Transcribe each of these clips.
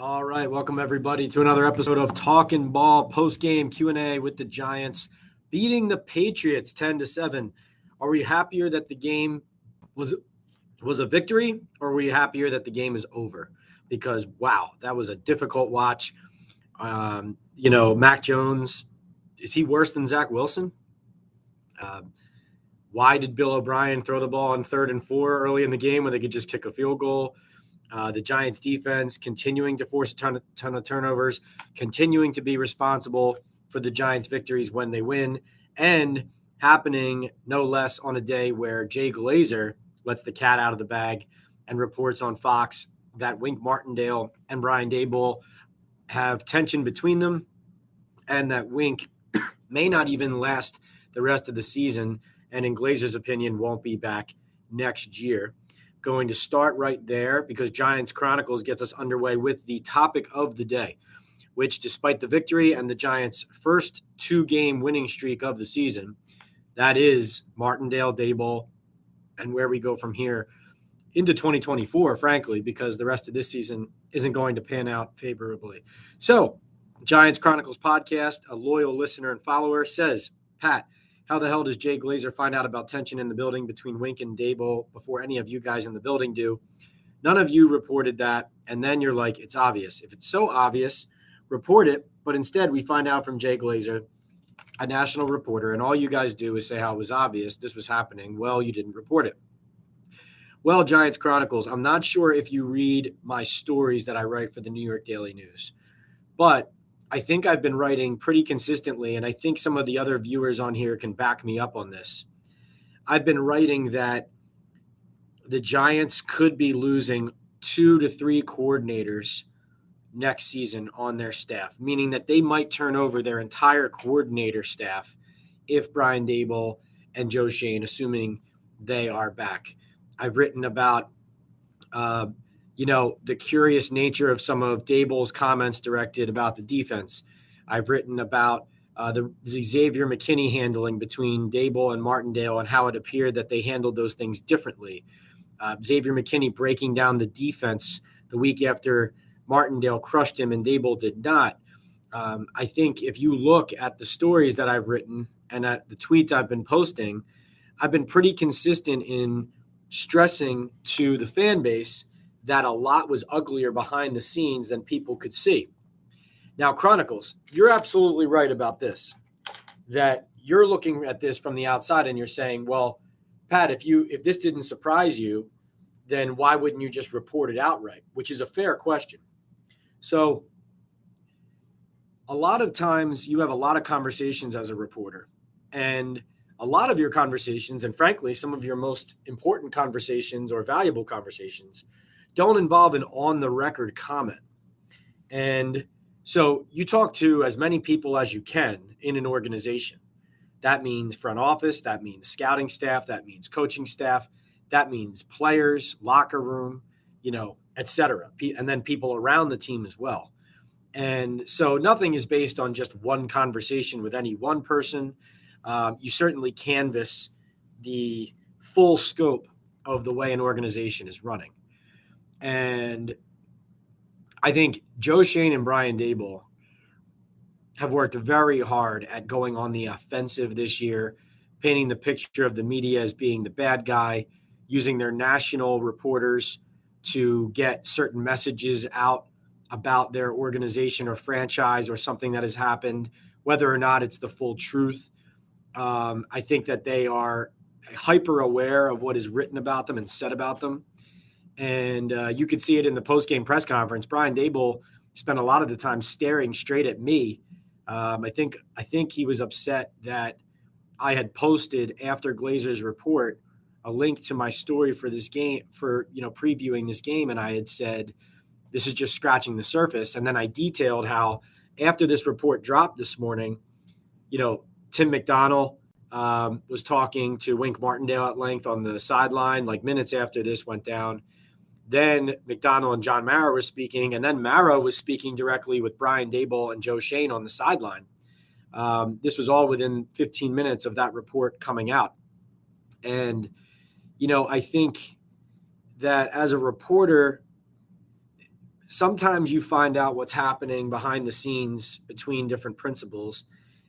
All right, welcome everybody to another episode of Talkin Ball Postgame Q&A with the Giants beating the Patriots 10-7. Are we happier that the game was a victory, or are we happier that the game is over? Because wow, that was a difficult watch. Mac Jones, is he worse than Zach Wilson? Why did Bill O'Brien throw the ball on 3rd and 4 early in the game when they could just kick a field goal? The Giants defense continuing to force a ton of turnovers, continuing to be responsible for the Giants victories when they win, and happening no less on a day where Jay Glazer lets the cat out of the bag and reports on Fox that Wink Martindale and Brian Daboll have tension between them and that Wink may not even last the rest of the season and in Glazer's opinion won't be back next year. Going to start right there because Giants Chronicles gets us underway with the topic of the day, which despite the victory and the Giants' first 2-game winning streak of the season, that is Martindale, Daboll, and where we go from here into 2024, frankly, because the rest of this season isn't going to pan out favorably. So, Giants Chronicles podcast, a loyal listener and follower, says, Pat, how the hell does Jay Glazer find out about tension in the building between Wink and Daboll before any of you guys in the building do? None of you reported that, and then you're like, it's obvious. If it's so obvious, report it. But instead, we find out from Jay Glazer, a national reporter, and all you guys do is say how it was obvious this was happening. Well, you didn't report it. Well, Giants Chronicles, I'm not sure if you read my stories that I write for the New York Daily News, but I think I've been writing pretty consistently, and I think some of the other viewers on here can back me up on this. I've been writing that the Giants could be losing 2 to 3 coordinators next season on their staff, meaning that they might turn over their entire coordinator staff if Brian Daboll and Joe Schoen, assuming they are back. I've written about the curious nature of some of Daboll's comments directed about the defense. I've written about the Xavier McKinney handling between Daboll and Martindale and how it appeared that they handled those things differently. Xavier McKinney breaking down the defense the week after Martindale crushed him and Daboll did not. I think if you look at the stories that I've written and at the tweets I've been posting, I've been pretty consistent in stressing to the fan base that a lot was uglier behind the scenes than people could see. Now, Chronicles, you're absolutely right about this, that you're looking at this from the outside and you're saying, well, Pat, if this didn't surprise you, then why wouldn't you just report it outright, which is a fair question. So a lot of times you have a lot of conversations as a reporter, and a lot of your conversations, and frankly, some of your most important conversations or valuable conversations don't involve an on-the-record comment. And so you talk to as many people as you can in an organization. That means front office, that means scouting staff, that means coaching staff, that means players, locker room, et cetera, and then people around the team as well. And so nothing is based on just one conversation with any one person. You certainly canvass the full scope of the way an organization is running. And I think Joe Schoen and Brian Daboll have worked very hard at going on the offensive this year, painting the picture of the media as being the bad guy, using their national reporters to get certain messages out about their organization or franchise or something that has happened, whether or not it's the full truth. I think that they are hyper aware of what is written about them and said about them. And you could see it in the post-game press conference. Brian Daboll spent a lot of the time staring straight at me. I think he was upset that I had posted after Glazer's report a link to my story for this game, for previewing this game, and I had said this is just scratching the surface. And then I detailed how after this report dropped this morning, Tim McDonald was talking to Wink Martindale at length on the sideline, like minutes after this went down. Then McDonald and John Mara were speaking, and then Mara was speaking directly with Brian Daboll and Joe Schoen on the sideline. This was all within 15 minutes of that report coming out. And, I think that as a reporter, sometimes you find out what's happening behind the scenes between different principals,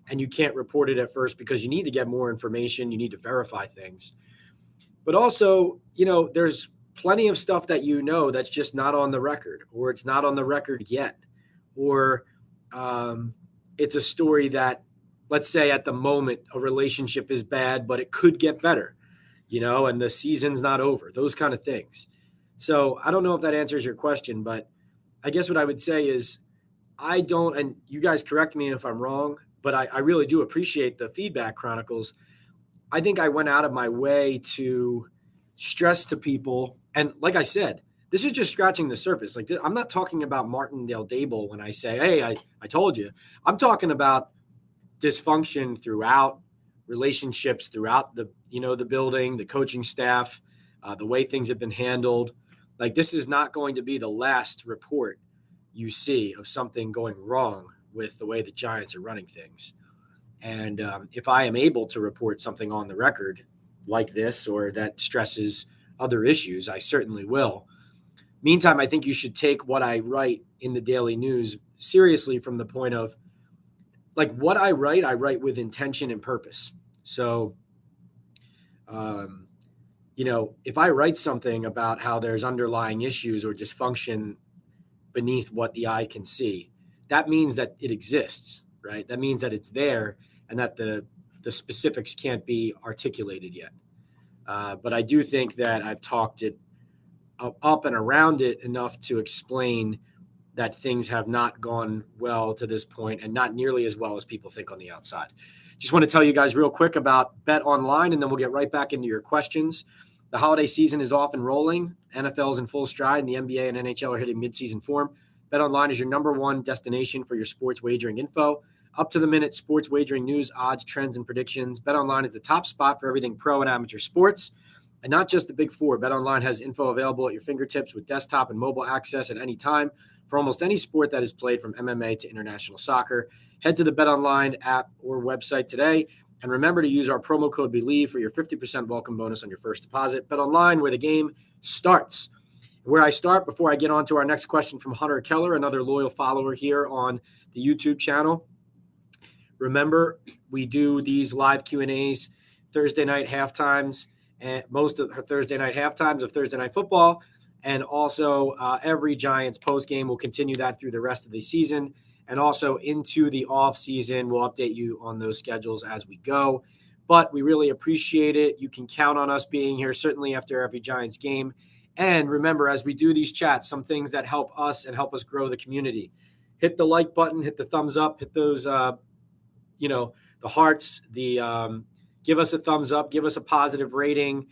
and you can't report it at first because you need to get more information. You need to verify things. But also, there's plenty of stuff that that's just not on the record, or it's not on the record yet, or it's a story that, let's say at the moment, a relationship is bad, but it could get better, and the season's not over, those kind of things. So I don't know if that answers your question, but I guess what I would say is I don't, and you guys correct me if I'm wrong, but I really do appreciate the feedback, Chronicles. I think I went out of my way to stress to people. And like I said, this is just scratching the surface. Like, I'm not talking about Martindale Daboll when I say, hey, I told you. I'm talking about dysfunction throughout, relationships throughout the building, the coaching staff, the way things have been handled. Like, this is not going to be the last report you see of something going wrong with the way the Giants are running things. And if I am able to report something on the record like this, or that stresses other issues, I certainly will. Meantime, I think you should take what I write in the Daily News seriously, from the point of, like, what I write with intention and purpose. So, if I write something about how there's underlying issues or dysfunction beneath what the eye can see, that means that it exists, right? That means that it's there, and that the specifics can't be articulated yet. But I do think that I've talked it up and around it enough to explain that things have not gone well to this point, and not nearly as well as people think on the outside. Just want to tell you guys real quick about Bet Online, and then we'll get right back into your questions. The holiday season is off and rolling. NFL's in full stride, and the NBA and NHL are hitting midseason form. Bet Online is your number one destination for your sports wagering info. Up-to-the-minute sports wagering news, odds, trends, and predictions. Bet Online is the top spot for everything pro and amateur sports, and not just the big four. Bet Online has info available at your fingertips with desktop and mobile access at any time for almost any sport that is played, from MMA to international soccer. Head to the Bet Online app or website today, and remember to use our promo code BELIEVE for your 50% welcome bonus on your first deposit. Bet Online, where the game starts. Where I start, before I get on to our next question from Hunter Keller, another loyal follower here on the YouTube channel. Remember, we do these live Q&As Thursday night halftimes, and most of Thursday night halftimes of Thursday Night Football, and also every Giants postgame. We'll continue that through the rest of the season, and also into the off season. We'll update you on those schedules as we go. But we really appreciate it. You can count on us being here, certainly after every Giants game. And remember, as we do these chats, some things that help us and help us grow the community. Hit the like button, hit the thumbs up, hit those the hearts, give us a thumbs up, give us a positive rating,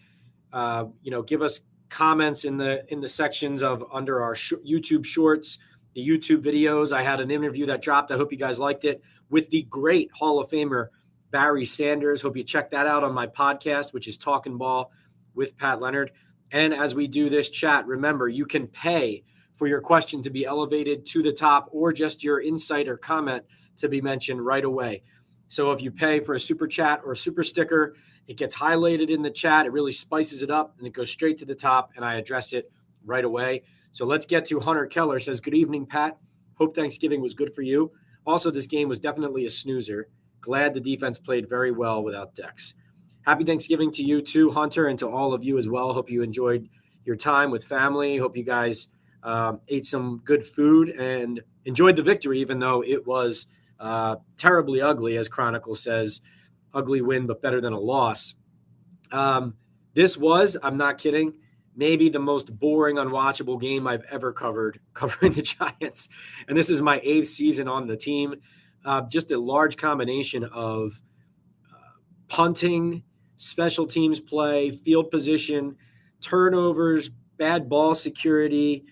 give us comments in the sections of under our YouTube shorts, the YouTube videos. I had an interview that dropped. I hope you guys liked it, with the great Hall of Famer Barry Sanders. Hope you check that out on my podcast, which is Talkin Ball with Pat Leonard. And as we do this chat, remember, you can pay for your question to be elevated to the top, or just your insight or comment to be mentioned right away. So if you pay for a super chat or a super sticker, it gets highlighted in the chat. It really spices it up, and it goes straight to the top, and I address it right away. So let's get to Hunter Keller. Says, good evening, Pat. Hope Thanksgiving was good for you. Also, this game was definitely a snoozer. Glad the defense played very well without Dex. Happy Thanksgiving to you too, Hunter, and to all of you as well. Hope you enjoyed your time with family. Hope you guys ate some good food and enjoyed the victory, even though it was terribly ugly, as Chronicle says. Ugly win, but better than a loss. This was, I'm not kidding, maybe the most boring, unwatchable game I've ever covering the Giants. And this is my 8th season on the team. Just a large combination of punting, special teams play, field position, turnovers, bad ball security,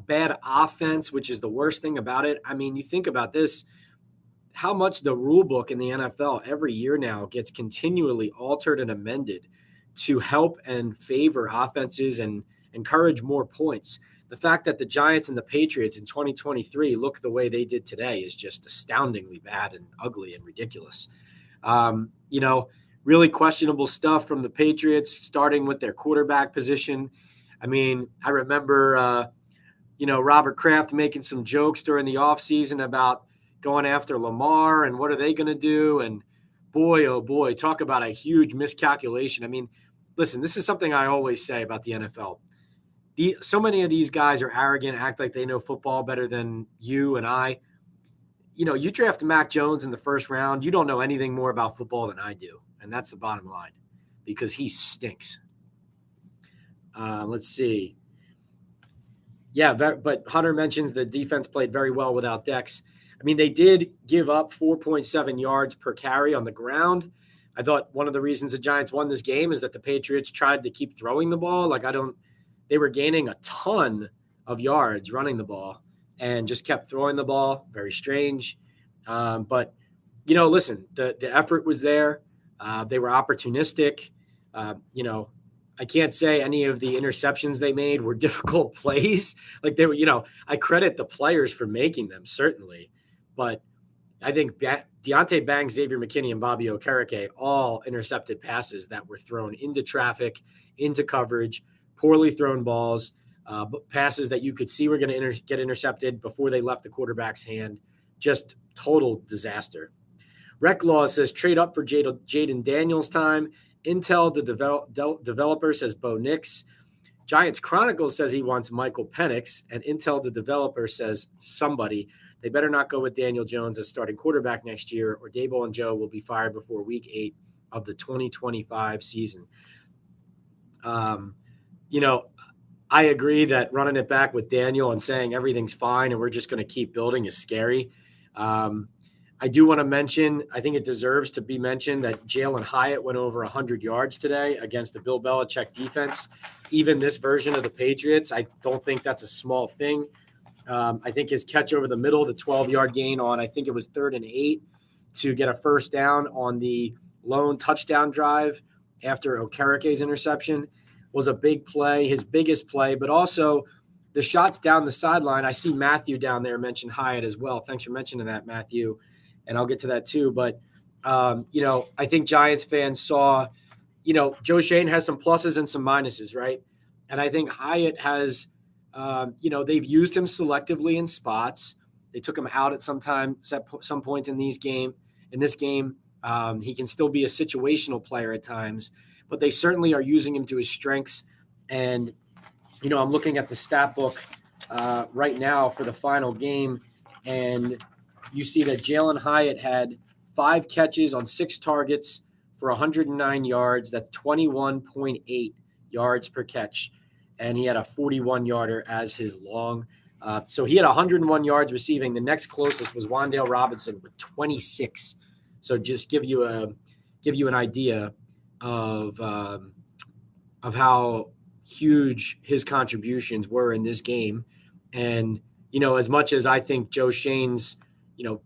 bad offense, which is the worst thing about it. I mean, you think about this, how much the rule book in the NFL every year now gets continually altered and amended to help and favor offenses and encourage more points. The fact that the Giants and the Patriots in 2023 look the way they did today is just astoundingly bad and ugly and ridiculous. Really questionable stuff from the Patriots, starting with their quarterback position. I mean, I remember Robert Kraft making some jokes during the offseason about going after Lamar and what are they going to do? And boy, oh boy, talk about a huge miscalculation. I mean, listen, this is something I always say about the NFL. So many of these guys are arrogant, act like they know football better than you and I. You draft Mac Jones in the first round, you don't know anything more about football than I do. And that's the bottom line because he stinks. Let's see. Yeah, but Hunter mentions the defense played very well without Dex. I mean, they did give up 4.7 yards per carry on the ground. I thought one of the reasons the Giants won this game is that the Patriots tried to keep throwing the ball. They were gaining a ton of yards running the ball and just kept throwing the ball. Very strange. But, listen, the effort was there. They were opportunistic. I can't say any of the interceptions they made were difficult plays. Like they were, I credit the players for making them, certainly. But I think Deontay Banks, Xavier McKinney, and Bobby Okereke all intercepted passes that were thrown into traffic, into coverage, poorly thrown balls, passes that you could see were going to get intercepted before they left the quarterback's hand. Just total disaster. Rec Law says trade up for Jaden Daniels time. Intel, the developer, says Bo Nix. Giants Chronicles says he wants Michael Penix. And Intel, the developer, says somebody. They better not go with Daniel Jones as starting quarterback next year, or Daboll and Joe will be fired before week 8 of the 2025 season. I agree that running it back with Daniel and saying everything's fine and we're just going to keep building is scary. I do want to mention, I think it deserves to be mentioned that Jalen Hyatt went over 100 yards today against the Bill Belichick defense. Even this version of the Patriots, I don't think that's a small thing. I think his catch over the middle, the 12-yard gain on, I think it was 3rd and 8 to get a first down on the lone touchdown drive after Okereke's interception was a big play, his biggest play, but also the shots down the sideline. I see Matthew down there mention Hyatt as well. Thanks for mentioning that, Matthew. And I'll get to that too. But, I think Giants fans saw, Joe Shane has some pluses and some minuses, right? And I think Hyatt has, they've used him selectively in spots. They took him out at some points in this game. He can still be a situational player at times, but they certainly are using him to his strengths. And, I'm looking at the stat book right now for the final game, and you see that Jalen Hyatt had 5 catches on 6 targets for 109 yards. That's 21.8 yards per catch. And he had a 41-yarder as his long. So he had 101 yards receiving. The next closest was Wan'Dale Robinson with 26. So just give you an idea of how huge his contributions were in this game. And, as much as I think Joe Shane's,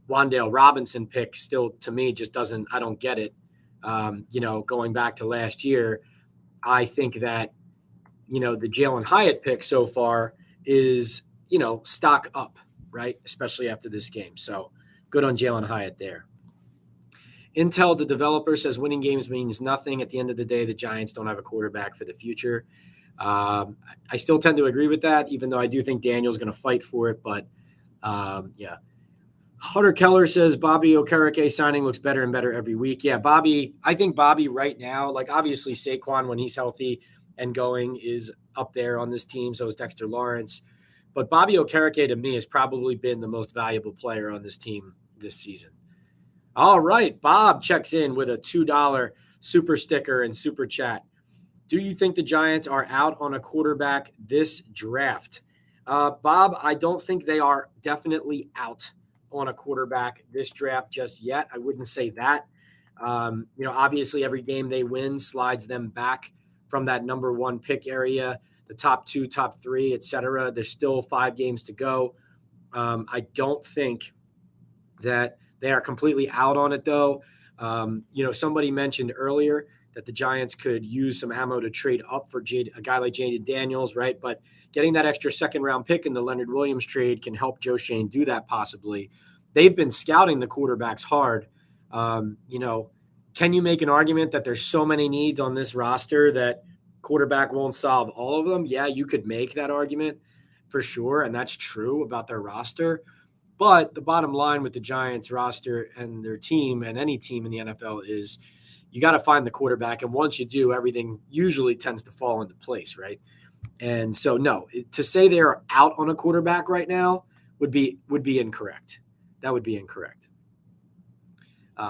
Wan'Dale Robinson pick still, to me, just I don't get it. Going back to last year, I think that, the Jalen Hyatt pick so far is, stock up, right? Especially after this game. So good on Jalen Hyatt there. Intel, the developer, says winning games means nothing. At the end of the day, the Giants don't have a quarterback for the future. I still tend to agree with that, even though I do think Daniel's going to fight for it. But, yeah. Hunter Keller says Bobby Okereke signing looks better and better every week. Yeah, I think Bobby right now, like obviously Saquon when he's healthy and going is up there on this team. So is Dexter Lawrence. But Bobby Okereke to me has probably been the most valuable player on this team this season. All right, Bob checks in with a $2 super sticker and super chat. Do you think the Giants are out on a quarterback this draft? Bob, I don't think they are definitely out on a quarterback this draft just yet. I wouldn't say that. Obviously every game they win slides them back from that number 1 pick area, the top 2, top 3, et cetera. There's still 5 games to go. I don't think that they are completely out on it though. Somebody mentioned earlier that the Giants could use some ammo to trade up for a guy like Jaden Daniels, right? But getting that extra 2nd-round pick in the Leonard Williams trade can help Joe Shane do that possibly. They've been scouting the quarterbacks hard. Can you make an argument that there's so many needs on this roster that quarterback won't solve all of them? Yeah, you could make that argument. for sure, and that's true about their roster. But the bottom line with the Giants roster and their team and any team in the NFL is you got to find the quarterback. And once you do, everything usually tends to fall into place, right? And so, no, to say they're out on a quarterback right now would be incorrect. That would be incorrect.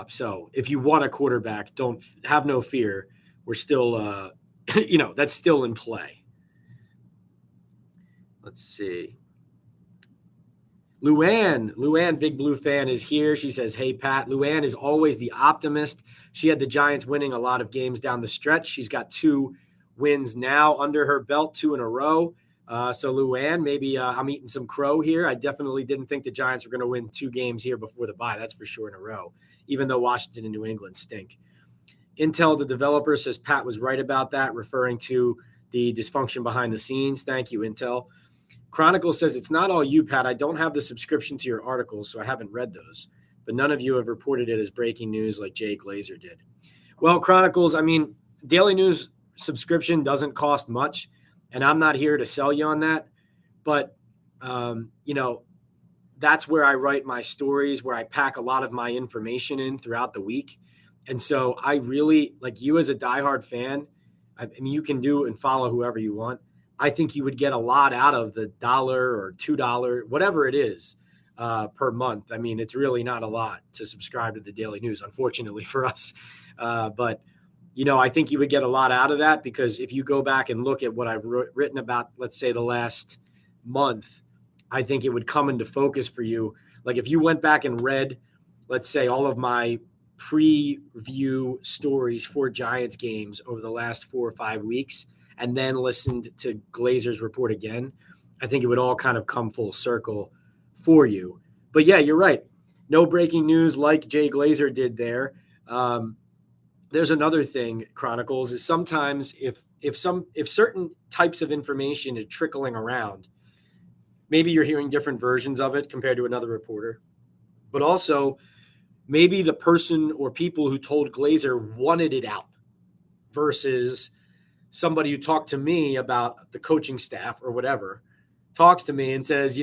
So if you want a quarterback, don't have no fear. We're still, that's still in play. Let's see. Luann, Big Blue fan, is here. She says, hey, Pat. Luann is always the optimist. She had the Giants winning a lot of games down the stretch. She's got 2 wins now under her belt, 2 in a row. So, Luann, maybe I'm eating some crow here. I definitely didn't think the Giants were going to win 2 games here before the bye. That's for sure in a row, even though Washington and New England stink. Intel, the developer, says Pat was right about that, referring to the dysfunction behind the scenes. Thank you, Intel. Chronicle says, it's not all you, Pat. I don't have the subscription to your articles, so I haven't read those. But none of you have reported it as breaking news like Jay Glazer did. Well, Chronicles, Daily News subscription doesn't cost much, and I'm not here to sell you on that. But, that's where I write my stories, where I pack a lot of my information in throughout the week. And so I really, like you as a diehard fan, you can do and follow whoever you want. I think you would get a lot out of the $1 or $2, whatever it is, per month. It's really not a lot to subscribe to the Daily News, unfortunately for us. But I think you would get a lot out of that, because if you go back and look at what I've written about, let's say the last month, I think it would come into focus for you. Like if you went back and read, let's say, all of my preview stories for Giants games over the last 4 or 5 weeks, and then listened to Glazer's report again, I think it would all kind of come full circle for you. But yeah, you're right. No breaking news like Jay Glazer did there. There's another thing, Chronicles, is sometimes if certain types of information is trickling around, maybe you're hearing different versions of it compared to another reporter. But also, maybe the person or people who told Glazer wanted it out versus somebody who talked to me about the coaching staff or whatever talks to me and says,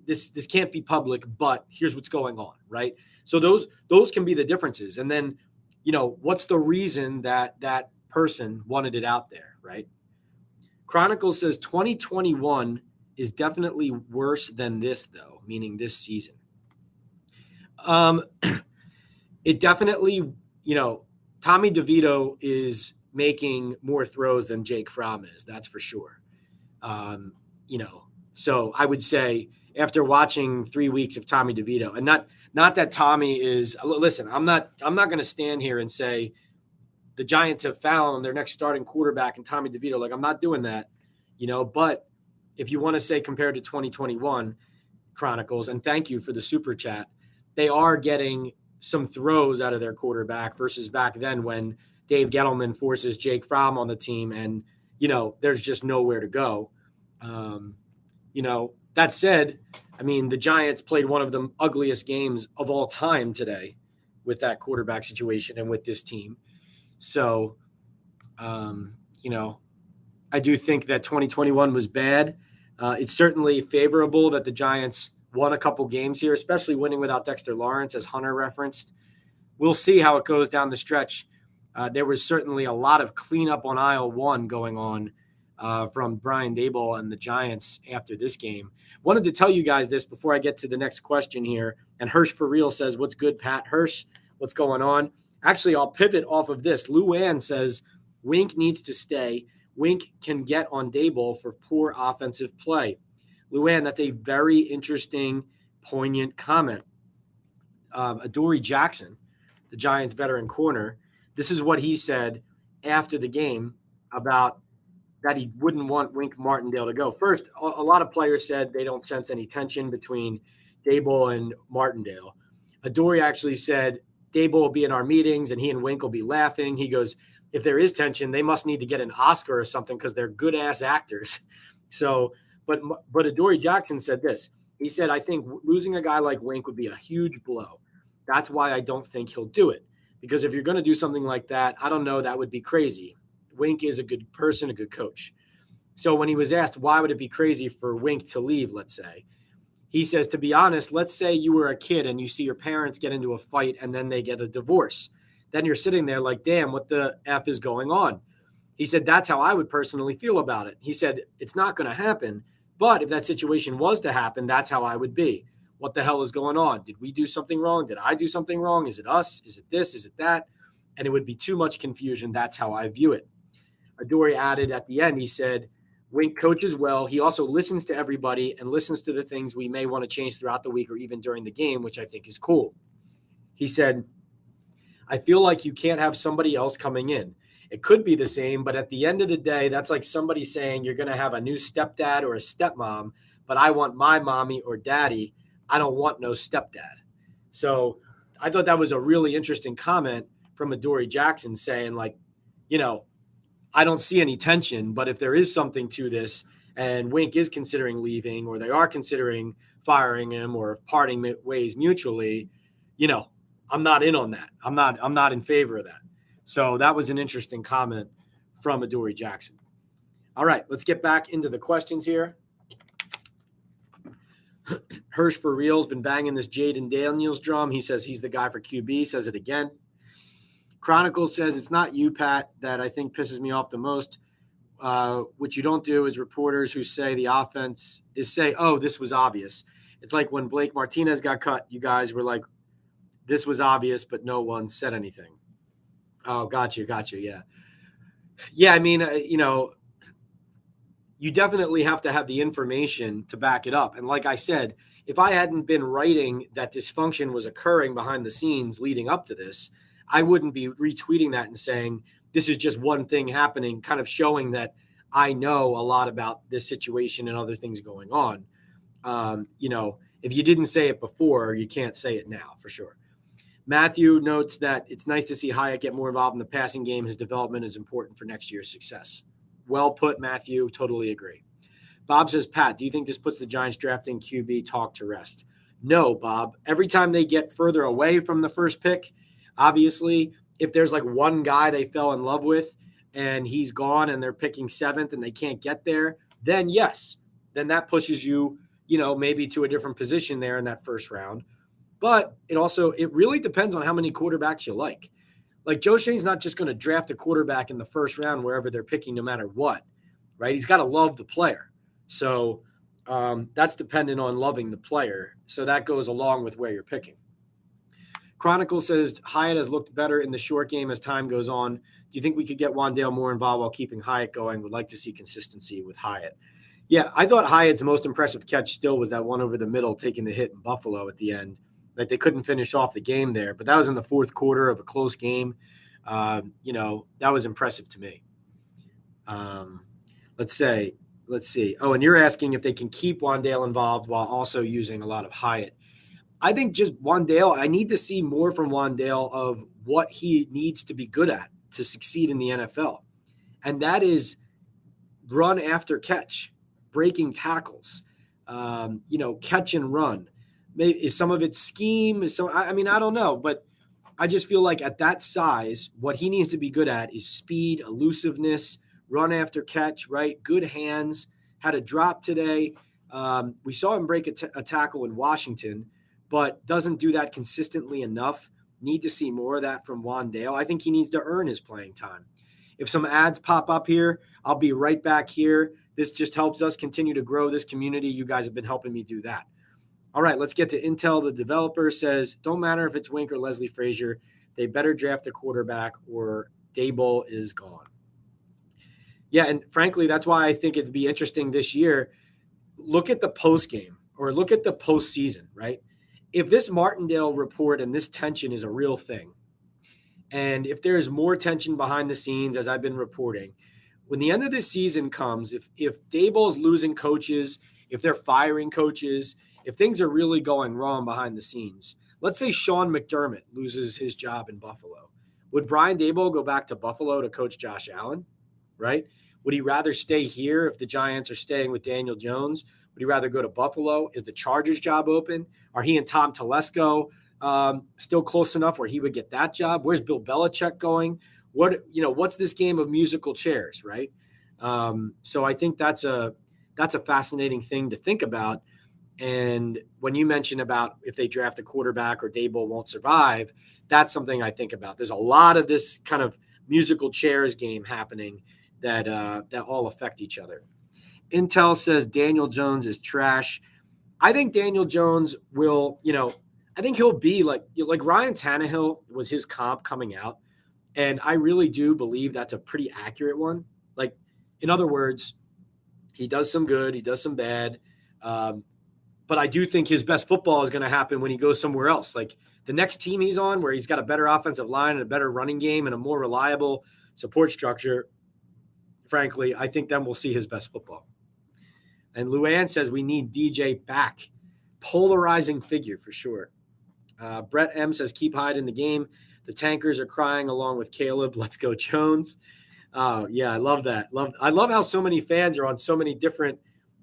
this can't be public, but here's what's going on, right? So those can be the differences. And then, what's the reason that person wanted it out there, right? Chronicles says 2021 is definitely worse than this, though, meaning this season. It definitely, Tommy DeVito is making more throws than Jake Fromm is. That's for sure. So I would say after watching 3 weeks of Tommy DeVito, and not that Tommy is, listen, I'm not going to stand here and say the Giants have found their next starting quarterback in Tommy DeVito. Like, I'm not doing that, but if you want to say compared to 2021, Chronicles, and thank you for the super chat, they are getting some throws out of their quarterback versus back then when Dave Gettleman forces Jake Fromm on the team and, there's just nowhere to go. That said, the Giants played one of the ugliest games of all time today with that quarterback situation and with this team. So, I do think that 2021 was bad. It's certainly favorable that the Giants won a couple games here, especially winning without Dexter Lawrence, as Hunter referenced. We'll see how it goes down the stretch. There was certainly a lot of cleanup on aisle 1 going on from Brian Daboll and the Giants after this game. Wanted to tell you guys this before I get to the next question here. And Hirsch for real says, what's good, Pat? Hirsch, what's going on? Actually, I'll pivot off of this. Luann says, Wink needs to stay. Wink can get on Daboll for poor offensive play. Luann, that's a very interesting, poignant comment. Adoree Jackson, the Giants veteran corner, this is what he said after the game about that he wouldn't want Wink Martindale to go. First, a lot of players said they don't sense any tension between Daboll and Martindale. Adoree actually said Daboll will be in our meetings and he and Wink will be laughing. He goes, if there is tension, they must need to get an Oscar or something because they're good-ass actors. So, but Adoree Jackson said this. He said, I think losing a guy like Wink would be a huge blow. That's why I don't think he'll do it. Because if you're going to do something like that, I don't know, that would be crazy. Wink is a good person, a good coach. So when he was asked, why would it be crazy for Wink to leave, let's say, he says, to be honest, let's say you were a kid and you see your parents get into a fight and then they get a divorce. Then you're sitting there like, damn, what the F is going on? He said, that's how I would personally feel about it. He said, it's not going to happen. But if that situation was to happen, that's how I would be. What the hell is going on? Did we do something wrong? Did I do something wrong? Is it us? Is it this? Is it that? And it would be too much confusion. That's how I view it. Adoree added at the end, he said, Wink coaches well. He also listens to everybody and listens to the things we may want to change throughout the week or even during the game, which I think is cool. He said, I feel like you can't have somebody else coming in. It could be the same, but at the end of the day, that's like somebody saying you're going to have a new stepdad or a stepmom, but I want my mommy or daddy. I don't want no stepdad. So I thought that was a really interesting comment from Adoree Jackson saying, like, you know, I don't see any tension, but if there is something to this and Wink is considering leaving or they are considering firing him or parting ways mutually, you know, I'm not in on that. I'm not in favor of that. So that was an interesting comment from Adoree Jackson. All right, let's get back into the questions here. Hirsch for real's been banging this Jaden Daniels drum. He says he's the guy for QB, says it again. Chronicle says it's not you, Pat, that I think pisses me off the most. What you don't do is reporters who say the offense is say, oh, this was obvious. It's like when Blake Martinez got cut, you guys were like, this was obvious, but no one said anything. Oh, gotcha. Yeah. Yeah, I mean, you definitely have to have the information to back it up. And like I said, if I hadn't been writing that dysfunction was occurring behind the scenes leading up to this, I wouldn't be retweeting that and saying, this is just one thing happening, kind of showing that I know a lot about this situation and other things going on. If you didn't say it before, you can't say it now for sure. Matthew notes that it's nice to see Hyatt get more involved in the passing game. His development is important for next year's success. Well put, Matthew. Totally agree. Bob says, Pat, do you think this puts the Giants drafting QB talk to rest? No, Bob. Every time they get further away from the first pick, obviously, if there's like one guy they fell in love with and he's gone and they're picking seventh and they can't get there, then yes, then that pushes you, maybe to a different position there in that first round. But it really depends on how many quarterbacks you like. Like Joe Schoen's not just going to draft a quarterback in the first round wherever they're picking, no matter what, right? He's got to love the player. So that's dependent on loving the player. So that goes along with where you're picking. Chronicle says Hyatt has looked better in the short game as time goes on. Do you think we could get Wan'Dale more involved while keeping Hyatt going? Would like to see consistency with Hyatt. Yeah, I thought Hyatt's most impressive catch still was that one over the middle, taking the hit in Buffalo at the end. Like they couldn't finish off the game there, but that was in the fourth quarter of a close game. That was impressive to me. Let's see. Oh, and you're asking if they can keep Wan'Dale involved while also using a lot of Hyatt. I think just Wan'Dale, I need to see more from Wan'Dale of what he needs to be good at to succeed in the NFL. And that is run after catch, breaking tackles, catch and run. Maybe is some of it scheme? I don't know, but I just feel like at that size, what he needs to be good at is speed, elusiveness, run after catch, right? Good hands, had a drop today. We saw him break a tackle in Washington, but doesn't do that consistently enough. Need to see more of that from Wan'Dale. I think he needs to earn his playing time. If some ads pop up here, I'll be right back here. This just helps us continue to grow this community. You guys have been helping me do that. All right, let's get to Intel. The developer says, don't matter if it's Wink or Leslie Frazier. They better draft a quarterback or Daboll is gone. Yeah, and frankly, that's why I think it'd be interesting this year. Look at the postgame or look at the postseason, right? If this Martindale report and this tension is a real thing, and if there is more tension behind the scenes, as I've been reporting, when the end of this season comes, if Daboll's losing coaches, if they're firing coaches, if things are really going wrong behind the scenes, let's say Sean McDermott loses his job in Buffalo. Would Brian Daboll go back to Buffalo to coach Josh Allen, right? Would he rather stay here if the Giants are staying with Daniel Jones? Would he rather go to Buffalo? Is the Chargers job open? Are he and Tom Telesco still close enough where he would get that job? Where's Bill Belichick going? What's this game of musical chairs, right? So I think that's a fascinating thing to think about. And when you mention about if they draft a quarterback or Daboll won't survive, that's something I think about. There's a lot of this kind of musical chairs game happening that all affect each other. Intel says Daniel Jones is trash. I think Daniel Jones will, I think he'll be like Ryan Tannehill was his comp coming out. And I really do believe that's a pretty accurate one. Like, in other words, he does some good, he does some bad. But I do think his best football is going to happen when he goes somewhere else. Like the next team he's on, where he's got a better offensive line and a better running game and a more reliable support structure, frankly, I think then we'll see his best football. And Luann says we need DJ back. Polarizing figure for sure. Brett M says keep Hyde in the game. The tankers are crying along with Caleb. Let's go Jones. Yeah, I love that. I love how so many fans are on so many different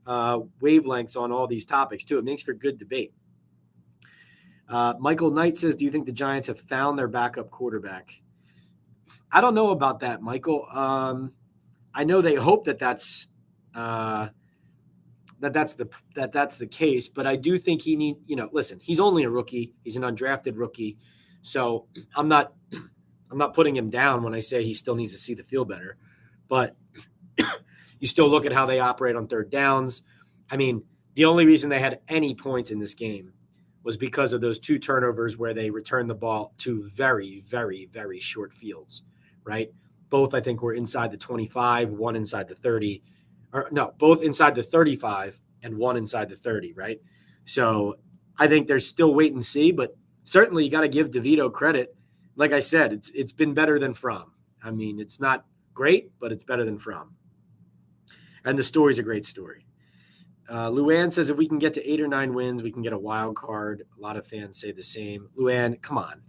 wavelengths on all these topics too. It makes for good debate. Michael Knight says, do you think the Giants have found their backup quarterback? I don't know about that, Michael. I know they hope that's the case, but I do think he listen, he's only a rookie. He's an undrafted rookie. So I'm not putting him down when I say he still needs to see the field better, but you still look at how they operate on third downs. I mean, the only reason they had any points in this game was because of those 2 turnovers where they returned the ball to very, very, very short fields, right? Both, I think, were inside the 25, one inside the 30. Or no, both inside the 35 and one inside the 30, right? So I think there's still wait and see, but certainly you got to give DeVito credit. Like I said, it's been better than Fromm. I mean, it's not great, but it's better than Fromm. And the story's a great story. Luann says if we can get to 8 or 9 wins, we can get a wild card. A lot of fans say the same. Luann, come on.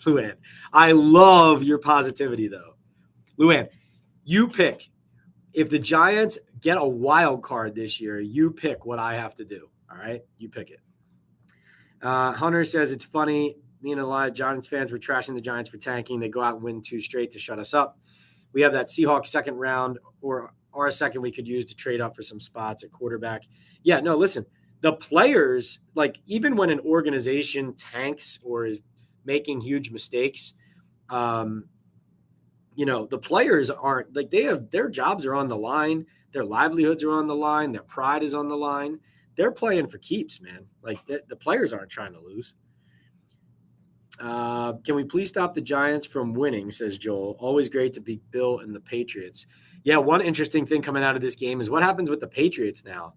Luann, I love your positivity, though. Luann, you pick. If the Giants get a wild card this year, you pick what I have to do. All right? You pick it. Hunter says it's funny. Me and a lot of Giants fans were trashing the Giants for tanking. They go out and win 2 straight to shut us up. We have that Seahawks second round or our second we could use to trade up for some spots at quarterback. Yeah, no, listen, the players, like even when an organization tanks or is making huge mistakes, the players aren't like their jobs are on the line. Their livelihoods are on the line. Their pride is on the line. They're playing for keeps, man. Like the players aren't trying to lose. Can we please stop the Giants from winning, says Joel. Always great to beat Bill and the Patriots. Yeah, one interesting thing coming out of this game is what happens with the Patriots now,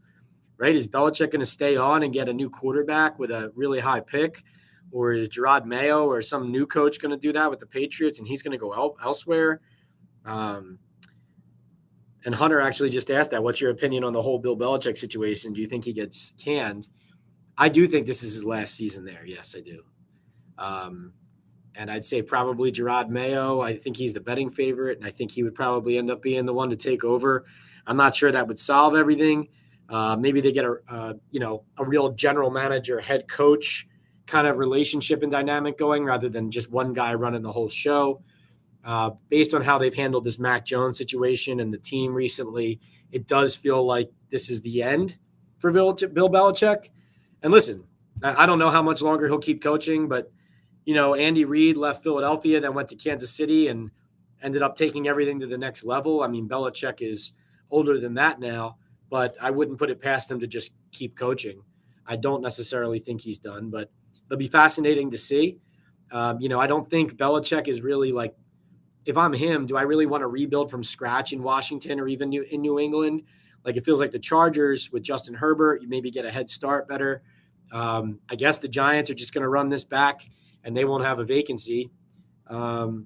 right? Is Belichick going to stay on and get a new quarterback with a really high pick? Or is Gerard Mayo or some new coach going to do that with the Patriots and he's going to go elsewhere? And Hunter actually just asked that. What's your opinion on the whole Bill Belichick situation? Do you think he gets canned? I do think this is his last season there. Yes, I do. And I'd say probably Gerard Mayo. I think he's the betting favorite, and I think he would probably end up being the one to take over. I'm not sure that would solve everything. Maybe they get a real general manager, head coach kind of relationship and dynamic going rather than just one guy running the whole show. Based on how they've handled this Mac Jones situation and the team recently, it does feel like this is the end for Bill Belichick. And listen, I don't know how much longer he'll keep coaching, but Andy Reid left Philadelphia, then went to Kansas City and ended up taking everything to the next level. I mean, Belichick is older than that now, but I wouldn't put it past him to just keep coaching. I don't necessarily think he's done, but it'll be fascinating to see. I don't think Belichick is really like, if I'm him, do I really want to rebuild from scratch in Washington or even in New England? Like, it feels like the Chargers with Justin Herbert, you maybe get a head start better. I guess the Giants are just going to run this back and they won't have a vacancy. But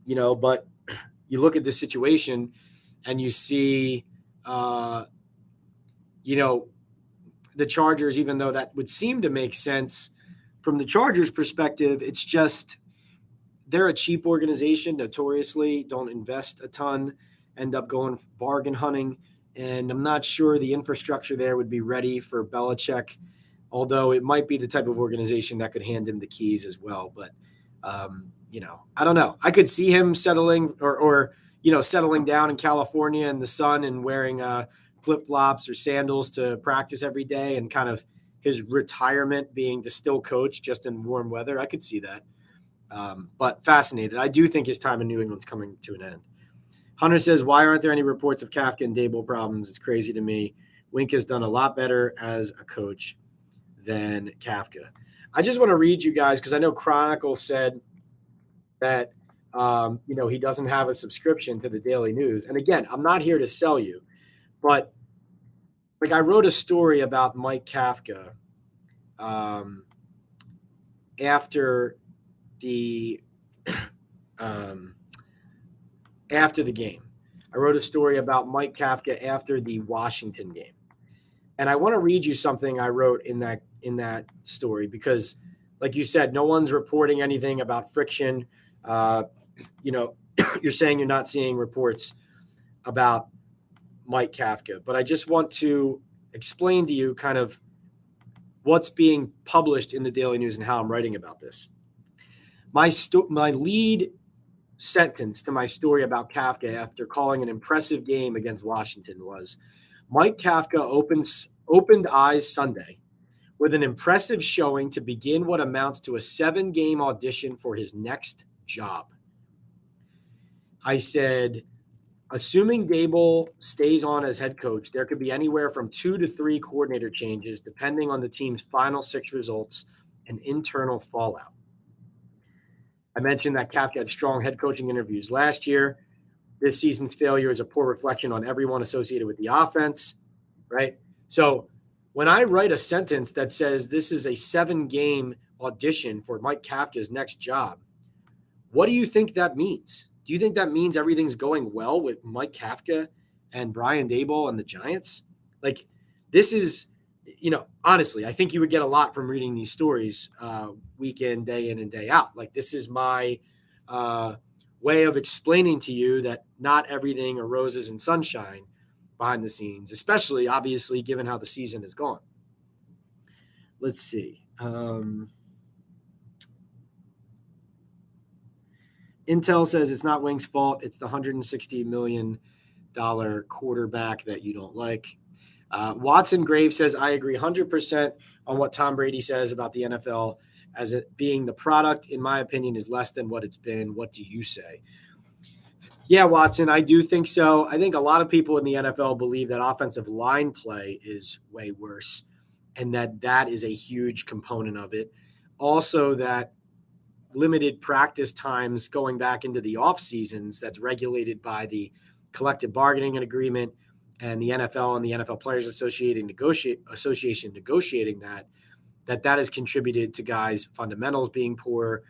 you look at this situation and you see, the Chargers, even though that would seem to make sense from the Chargers' perspective, it's just they're a cheap organization, notoriously don't invest a ton, end up going bargain hunting. And I'm not sure the infrastructure there would be ready for Belichick, although it might be the type of organization that could hand him the keys as well. But, I don't know. I could see him settling or settling down in California in the sun and wearing flip-flops or sandals to practice every day, and kind of his retirement being to still coach just in warm weather. I could see that. But fascinated. I do think his time in New England's coming to an end. Hunter says, why aren't there any reports of Kafka and Daboll problems? It's crazy to me. Wink has done a lot better as a coach than Kafka. I just want to read you guys, because I know Chronicle said that he doesn't have a subscription to the Daily News. And again, I'm not here to sell you, but like I wrote a story about Mike Kafka after the game. I wrote a story about Mike Kafka after the Washington game. And I want to read you something I wrote in that story, because like you said, no one's reporting anything about friction. You're saying you're not seeing reports about Mike Kafka, but I just want to explain to you kind of what's being published in the Daily News and how I'm writing about this. My lead sentence to my story about Kafka after calling an impressive game against Washington was, Mike Kafka opened eyes Sunday with an impressive showing to begin what amounts to a 7-game audition for his next job. I said, assuming Daboll stays on as head coach, there could be anywhere from 2 to 3 coordinator changes depending on the team's final 6 results and internal fallout. I mentioned that Kafka had strong head coaching interviews last year. This season's failure is a poor reflection on everyone associated with the offense, right? So when I write a sentence that says this is a 7-game audition for Mike Kafka's next job, what do you think that means? Do you think that means everything's going well with Mike Kafka and Brian Daboll and the Giants? Like, this is, honestly, I think you would get a lot from reading these stories week in and day out. Like, this is my way of explaining to you that not everything are roses and sunshine behind the scenes, especially, obviously, given how the season has gone. Let's see. Intel says it's not Wink's fault. It's the $160 million quarterback that you don't like. Watson Graves says, I agree 100% on what Tom Brady says about the NFL as it being the product, in my opinion, is less than what it's been. What do you say? Yeah, Watson, I do think so. I think a lot of people in the NFL believe that offensive line play is way worse, and that is a huge component of it. Also, that limited practice times going back into the off seasons that's regulated by the collective bargaining agreement and the NFL and the NFL Players Association negotiating that has contributed to guys' fundamentals being poor,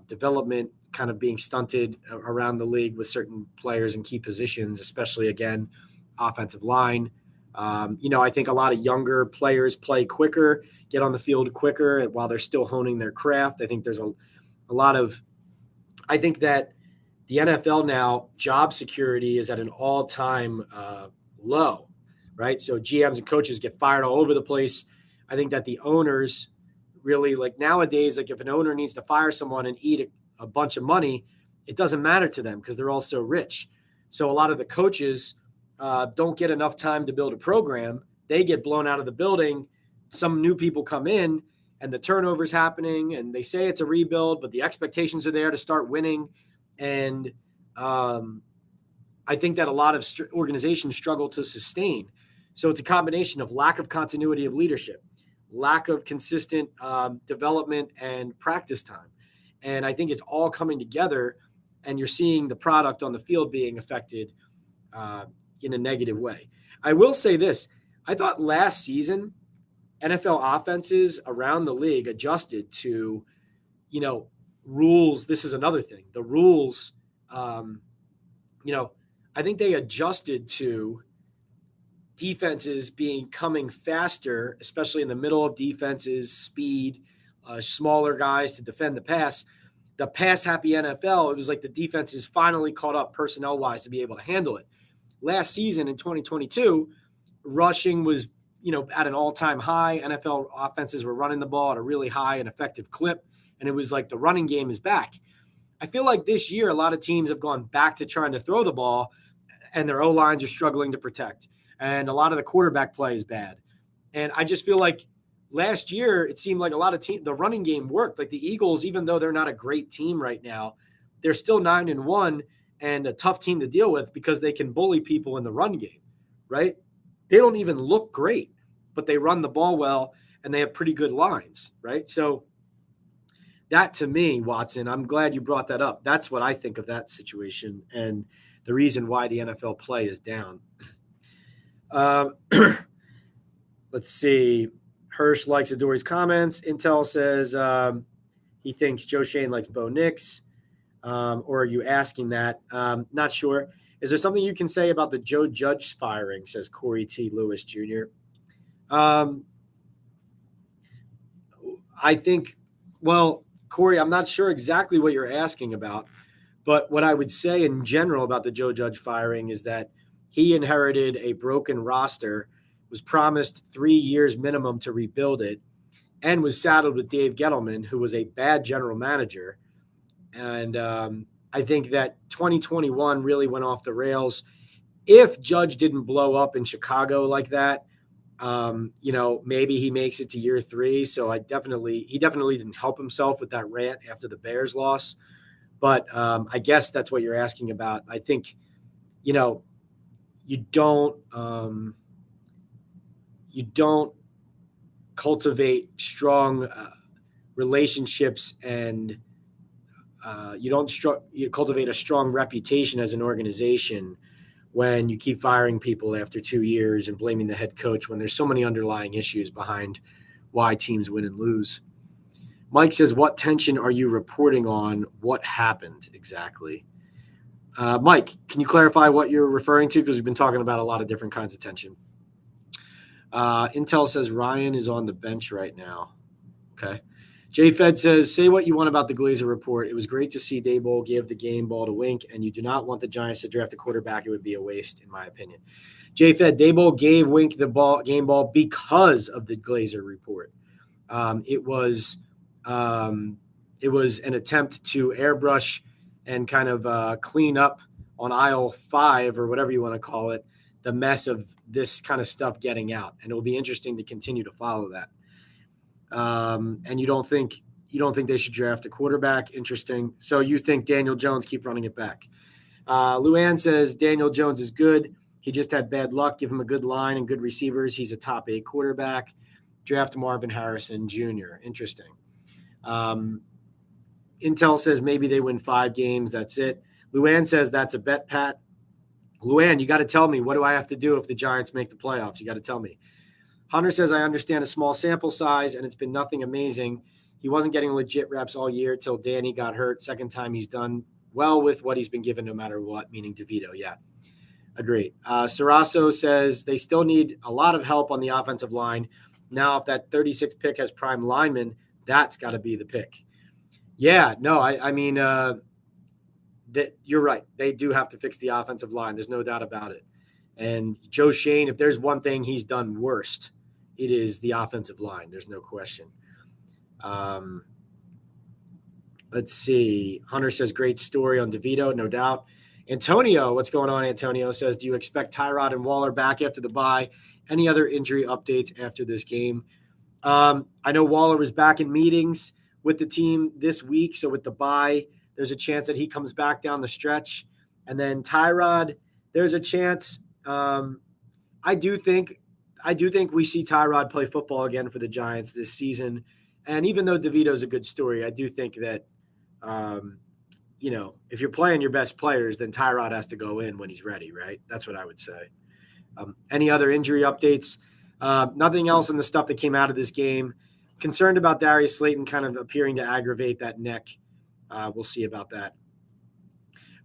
development kind of being stunted around the league with certain players in key positions, especially, again, offensive line. I think a lot of younger players play quicker, get on the field quicker while they're still honing their craft. I think there's a lot of – I think that the NFL now, job security is at an all-time low, right? So GMs and coaches get fired all over the place. I think that the owners really, like nowadays, like if an owner needs to fire someone and eat a bunch of money, it doesn't matter to them because they're all so rich. So a lot of the coaches don't get enough time to build a program. They get blown out of the building. Some new people come in and the turnover's happening and they say it's a rebuild, but the expectations are there to start winning. And I think that a lot of organizations struggle to sustain. So it's a combination of lack of continuity of leadership, lack of consistent development and practice time. And I think it's all coming together, and you're seeing the product on the field being affected in a negative way. I will say this. I thought last season, NFL offenses around the league adjusted to, rules. This is another thing. The rules, I think they adjusted to defenses coming faster, especially in the middle of defenses, speed, smaller guys to defend the pass. The pass-happy NFL, it was like the defenses finally caught up personnel-wise to be able to handle it. Last season in 2022, rushing was, at an all-time high. NFL offenses were running the ball at a really high and effective clip, and it was like the running game is back. I feel like this year a lot of teams have gone back to trying to throw the ball, and their O-lines are struggling to protect. And a lot of the quarterback play is bad. And I just feel like last year it seemed like a lot of the running game worked. Like the Eagles, even though they're not a great team right now, they're still 9-1 and a tough team to deal with because they can bully people in the run game, right? They don't even look great, but they run the ball well and they have pretty good lines, right? So that to me, Watson, I'm glad you brought that up. That's what I think of that situation and the reason why the NFL play is down. Let's see. Hirsch likes Adori's comments. Intel says he thinks Joe Shane likes Bo Nix. Or are you asking that? Not sure. Is there something you can say about the Joe Judge firing, says Corey T. Lewis Jr.? I think, well, Corey, I'm not sure exactly what you're asking about, but what I would say in general about the Joe Judge firing is that he inherited a broken roster, was promised 3 years minimum to rebuild it, and was saddled with Dave Gettleman, who was a bad general manager. And I think that 2021 really went off the rails. If Judge didn't blow up in Chicago like that, maybe he makes it to year 3. So he definitely didn't help himself with that rant after the Bears loss. But I guess that's what you're asking about. I think, you don't cultivate strong relationships and you cultivate a strong reputation as an organization when you keep firing people after 2 years and blaming the head coach when there's so many underlying issues behind why teams win and lose. Mike says, what tension are you reporting on? What happened exactly? Mike, can you clarify what you're referring to? Because we've been talking about a lot of different kinds of tension. Intel says Ryan is on the bench right now. Okay. J-Fed says, say what you want about the Glazer report. It was great to see Daboll give the game ball to Wink, and you do not want the Giants to draft a quarterback. It would be a waste, in my opinion. J-Fed, Daboll gave Wink the game ball because of the Glazer report. It was an attempt to airbrush and kind of clean up on aisle 5 or whatever you want to call it, the mess of this kind of stuff getting out. And it will be interesting to continue to follow that. And you don't think they should draft a quarterback. Interesting. So you think Daniel Jones, keep running it back. Luann says Daniel Jones is good. He just had bad luck. Give him a good line and good receivers. He's a top 8 quarterback. Draft Marvin Harrison Jr. Interesting. Intel says maybe they win 5 games. That's it. Luann says that's a bet, Pat. Luann, you got to tell me, what do I have to do if the Giants make the playoffs? You got to tell me. Hunter says, I understand a small sample size, and it's been nothing amazing. He wasn't getting legit reps all year till Danny got hurt. Second time he's done well with what he's been given no matter what, meaning DeVito. Yeah, agree. Sarasso says they still need a lot of help on the offensive line. Now, if that 36th pick has prime linemen, that's got to be the pick. Yeah, no, I mean, that you're right. They do have to fix the offensive line. There's no doubt about it. And Joe Shane, if there's one thing he's done worst, it is the offensive line. There's no question. Let's see. Hunter says, great story on DeVito, no doubt. Antonio, what's going on, Antonio, says, do you expect Tyrod and Waller back after the bye? Any other injury updates after this game? I know Waller was back in meetings with the team this week, so with the bye, there's a chance that he comes back down the stretch. And then Tyrod, there's a chance. I do think we see Tyrod play football again for the Giants this season. And even though DeVito's a good story, I do think that, if you're playing your best players, then Tyrod has to go in when he's ready, right? That's what I would say. Any other injury updates? Nothing else in the stuff that came out of this game. Concerned about Darius Slayton kind of appearing to aggravate that neck. We'll see about that.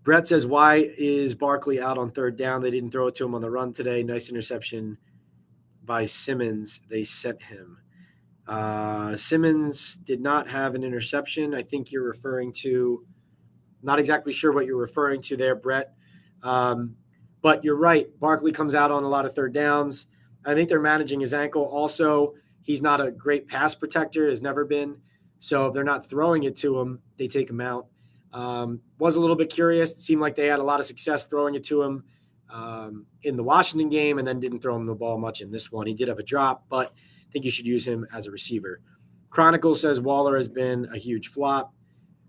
Brett says, why is Barkley out on 3rd down? They didn't throw it to him on the run today. Nice interception by Simmons. They sent him. Simmons did not have an interception. I think you're referring to, not exactly sure what you're referring to there, Brett. But you're right. Barkley comes out on a lot of 3rd downs. I think they're managing his ankle. Also, he's not a great pass protector, has never been. So if they're not throwing it to him, they take him out. Was a little bit curious. It seemed like they had a lot of success throwing it to him in the Washington game, and then didn't throw him the ball much in this one. He did have a drop, but I think you should use him as a receiver. Chronicles says Waller has been a huge flop.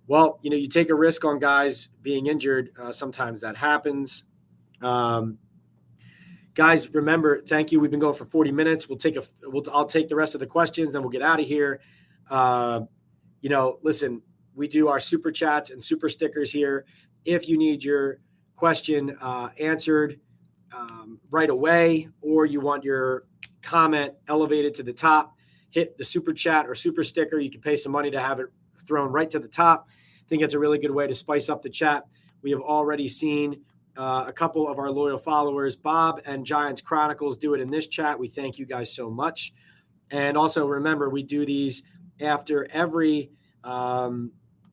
Well, you take a risk on guys being injured. Sometimes that happens. Guys, remember, thank you. We've been going for 40 minutes. I'll take the rest of the questions, then we'll get out of here. Listen, we do our super chats and super stickers here. If you need your question answered right away, or you want your comment elevated to the top, hit the super chat or super sticker. You can pay some money to have it thrown right to the top. I think it's a really good way to spice up the chat. We have already seen a couple of our loyal followers, Bob and Giants Chronicles, do it in this chat. We thank you guys so much. And also remember, we do these after every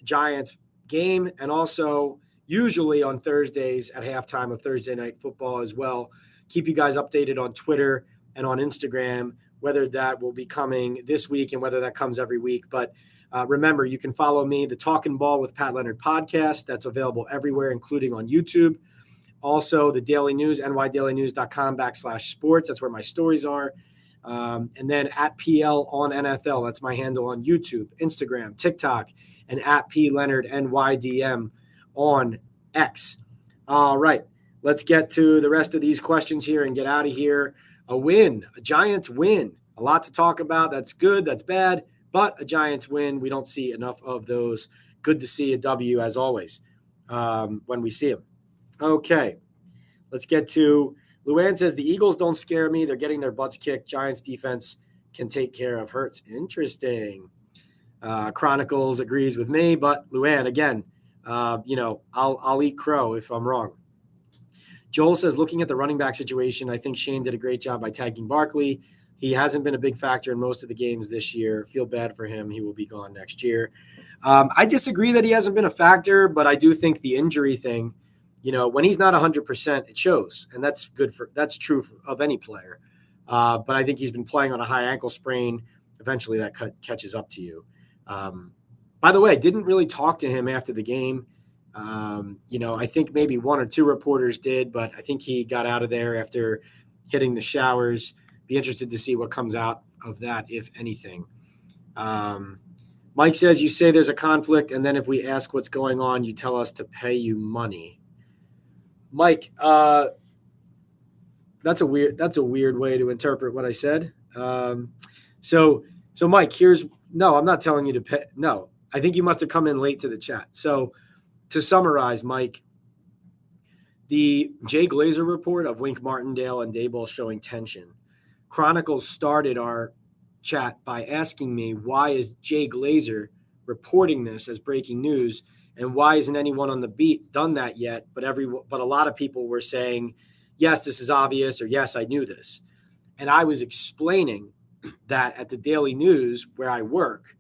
Giants game, and also usually on Thursdays at halftime of Thursday Night Football as well. Keep you guys updated on Twitter and on Instagram, whether that will be coming this week and whether that comes every week. But remember, you can follow me, the Talkin Ball with Pat Leonard podcast. That's available everywhere, including on YouTube. Also, the Daily News, nydailynews.com/sports. That's where my stories are. And then at PL on NFL. That's my handle on YouTube, Instagram, TikTok, and at PLeonardNYDM on X. All right, let's get to the rest of these questions here and get out of here. A win, a Giants win. A lot to talk about. That's good, that's bad, but a Giants win. We don't see enough of those. Good to see a W, as always, when we see them. Okay, let's get to Luann says, the Eagles don't scare me. They're getting their butts kicked. Giants defense can take care of Hurts. Interesting. Chronicles agrees with me, but Luann, again, I'll eat crow if I'm wrong. Joel says, looking at the running back situation, I think Shane did a great job by tagging Barkley. He hasn't been a big factor in most of the games this year. Feel bad for him. He will be gone next year. I disagree that he hasn't been a factor, but I do think the injury thing, when he's not 100%, it shows, and that's true of any player. But I think he's been playing on a high ankle sprain. Eventually, that catches up to you. By the way, didn't really talk to him after the game. I think maybe one or two reporters did, but I think he got out of there after hitting the showers. Be interested to see what comes out of that, if anything. Mike says, you say there's a conflict, and then if we ask what's going on, you tell us to pay you money. Mike, that's a weird way to interpret what I said. So Mike, no, I'm not telling you to pay. No, I think you must have come in late to the chat. So to summarize, Mike, the Jay Glazer report of Wink Martindale and Daboll showing tension. Chronicles started our chat by asking me, why is Jay Glazer reporting this as breaking news? And why isn't anyone on the beat done that yet? But a lot of people were saying, yes, this is obvious, or yes, I knew this. And I was explaining that at the Daily News, where I work,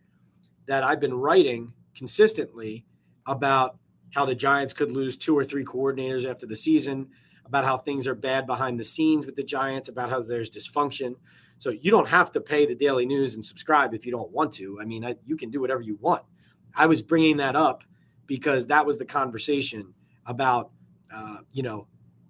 that I've been writing consistently about how the Giants could lose 2 or 3 coordinators after the season, about how things are bad behind the scenes with the Giants, about how there's dysfunction. So you don't have to pay the Daily News and subscribe if you don't want to. I mean, you can do whatever you want. I was bringing that up because that was the conversation about,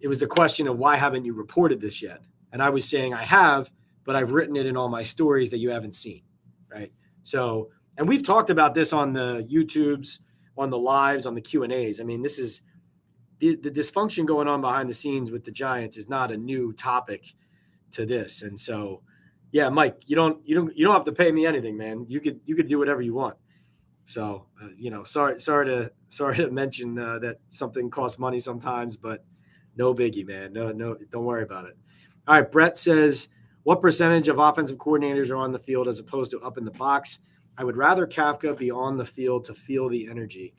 it was the question of, why haven't you reported this yet? And I was saying, I have, but I've written it in all my stories that you haven't seen, right? So, and we've talked about this on the YouTubes, on the lives, on the Q&As. I mean, this is the dysfunction going on behind the scenes with the Giants is not a new topic to this. And so, yeah, Mike, you don't have to pay me anything, man. You could do whatever you want. So, sorry to mention that something costs money sometimes, but no biggie, man. No, don't worry about it. All right. Brett says, what percentage of offensive coordinators are on the field as opposed to up in the box? I would rather Kafka be on the field to feel the energy.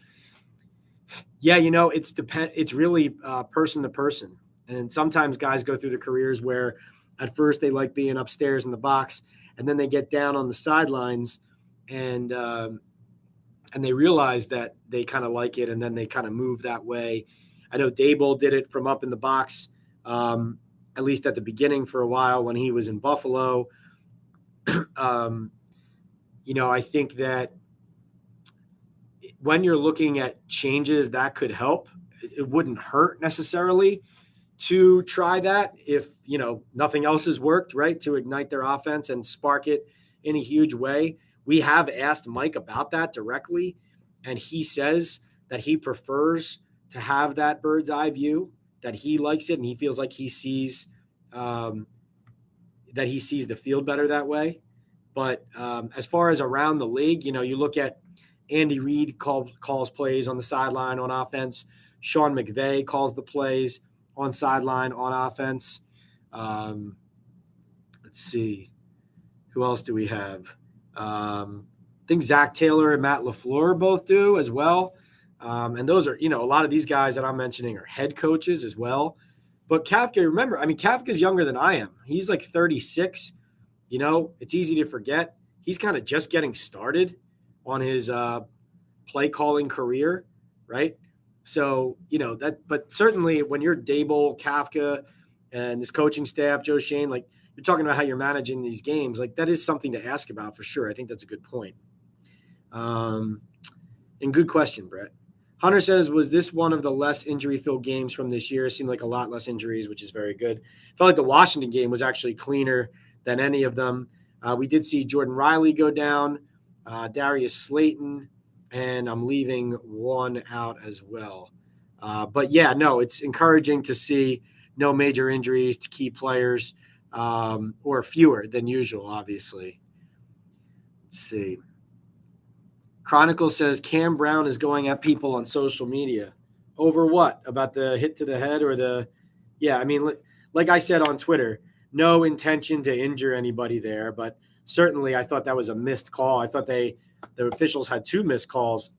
Yeah, it's really person to person. And sometimes guys go through the careers where at first they like being upstairs in the box, and then they get down on the sidelines and they realize that they kind of like it, and then they kind of move that way. I know Daboll did it from up in the box, at least at the beginning for a while when he was in Buffalo. I think that when you're looking at changes that could help, it wouldn't hurt necessarily to try that if, nothing else has worked, right, to ignite their offense and spark it in a huge way. We have asked Mike about that directly, and he says that he prefers to have that bird's eye view, that he likes it, and he feels like he sees the field better that way. But as far as around the league, you look at Andy Reid calls plays on the sideline on offense. Sean McVay calls the plays on sideline on offense. Let's see. Who else do we have? I think Zach Taylor and Matt LaFleur both do as well. And those are, a lot of these guys that I'm mentioning are head coaches as well. But Kafka, remember, Kafka's younger than I am. He's like 36. It's easy to forget. He's kind of just getting started on his play calling career, right? So, but certainly when you're Daboll, Kafka, and this coaching staff, Joe Schoen, like you're talking about how you're managing these games, like that is something to ask about for sure. I think that's a good point. And good question, Brett. Hunter says, was this one of the less injury-filled games from this year? It seemed like a lot less injuries, which is very good. Felt like the Washington game was actually cleaner than any of them. We did see Jordan Riley go down, Darius Slayton, and I'm leaving one out as well. But yeah, no, it's encouraging to see no major injuries to key players, or fewer than usual, obviously. Let's see. Chronicle says Cam Brown is going at people on social media. Over what? About the hit to the head or the – yeah, like I said on Twitter, no intention to injure anybody there, but certainly I thought that was a missed call. I thought the officials had 2 missed calls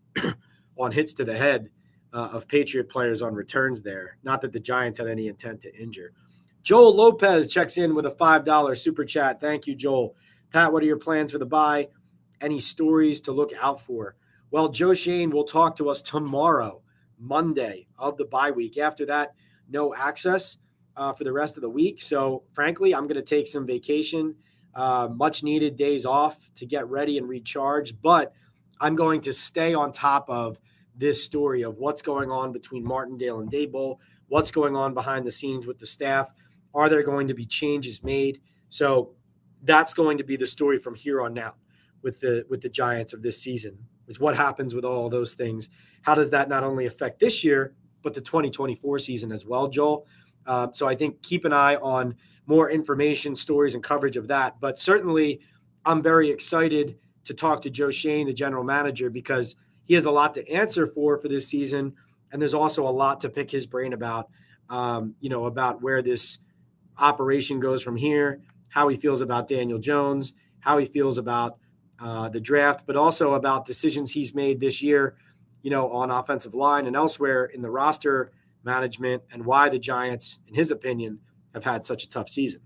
on hits to the head of Patriot players on returns there. Not that the Giants had any intent to injure. Joel Lopez checks in with a $5 super chat. Thank you, Joel. Pat, what are your plans for the bye? Any stories to look out for? Well, Joe Schoen will talk to us tomorrow, Monday of the bye week. After that, no access for the rest of the week. So, frankly, I'm going to take some vacation, much needed days off to get ready and recharge. But I'm going to stay on top of this story of what's going on between Martindale and Daboll, what's going on behind the scenes with the staff. Are there going to be changes made? So that's going to be the story from here on out with the Giants of this season, is what happens with all those things. How does that not only affect this year, but the 2024 season as well, Joel? So I think keep an eye on more information, stories, and coverage of that. But certainly I'm very excited to talk to Joe Schoen, the general manager, because he has a lot to answer for this season. And there's also a lot to pick his brain about, about where this operation goes from here, how he feels about Daniel Jones, how he feels about the draft, but also about decisions he's made this year, on offensive line and elsewhere in the roster management, and why the Giants, in his opinion, have had such a tough season.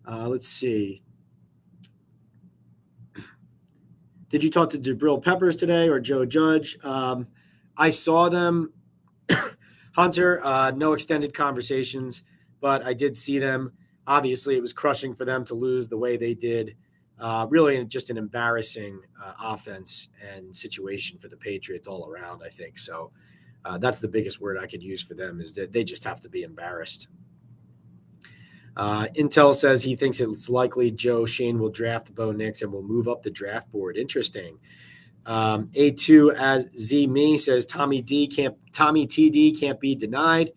Let's see. Did you talk to Jabril Peppers today or Joe Judge? I saw them, Hunter, no extended conversations, but I did see them. Obviously, it was crushing for them to lose the way they did. Really just an embarrassing offense and situation for the Patriots all around, I think. So that's the biggest word I could use for them, is that they just have to be embarrassed. Intel says he thinks it's likely Joe Schoen will draft Bo Nix and will move up the draft board. Interesting. A2 as Z Me says Tommy TD can't be denied.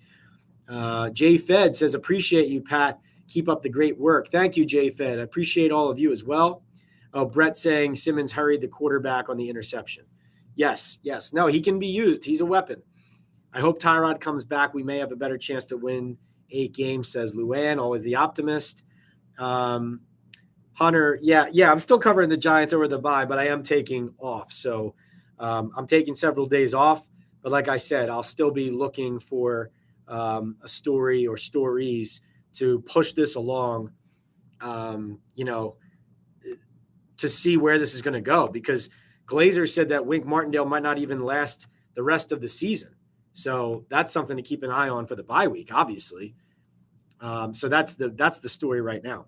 Jay Fed says, appreciate you, Pat. Keep up the great work. Thank you, Jay Fed. I appreciate all of you as well. Oh, Brett saying Simmons hurried the quarterback on the interception. Yes. No, he can be used. He's a weapon. I hope Tyrod comes back. We may have a better chance to win 8 games, says Luann, always the optimist. Hunter, yeah, I'm still covering the Giants over the bye, but I am taking off. So I'm taking several days off. But like I said, I'll still be looking for a story or stories to push this along, to see where this is going to go. Because Glazer said that Wink Martindale might not even last the rest of the season. So that's something to keep an eye on for the bye week, obviously. So that's the story right now.